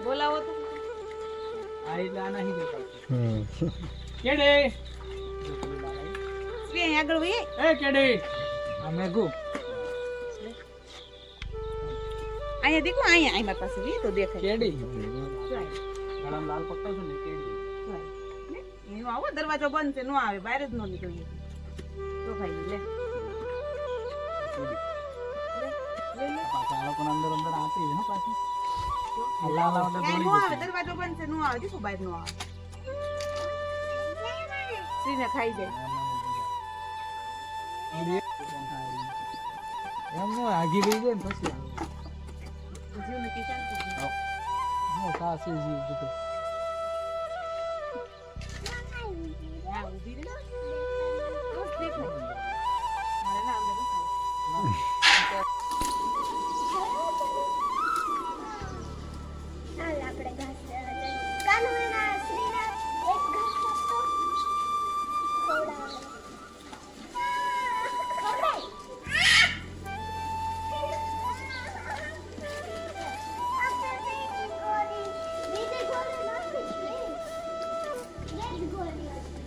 બોલાવો તો આઈલા નહીં દેખાતું કેડે કે આગળ વે એ કેડે અમે ગો અહીંયા દેખો અહીંયા આઈ મારી પાસે વી તો દેખાય કેડે જોય ગળામાં લાલ પટ્ટો છે ને કેડે એનો આવો દરવાજો બંધ છે નો આવે બહાર જ નો નીકળીએ તો ભાઈ લે પાછા આ લોકોને અંદર અંદર આપી છે હો પાછી હલ્લા હલ્લા એટલે કઈ દોડી નો આવે જશે દરવાજો બંધ છે નો આવે દેખો બહાર નો આવે શ્રીને ખાઈ જાય એમ નો આગી રહી જાય ને પછી જીવને કિસાન હું સાસી જીવ દીધો હા ઊભી રહે બસ દેખાય મારે ના અંદર દેખાય હાલ આપણે ઘાસ લેવા જઈએ. કાનૂના શ્રીના એક ઘાસ આપતો. ખવડાવે. ખવડાય. બીજી ગોળી નથી. એક જ ગોળી હતી.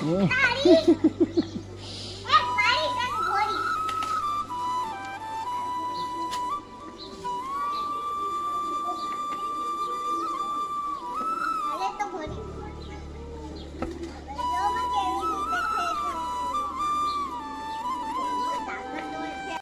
Oh.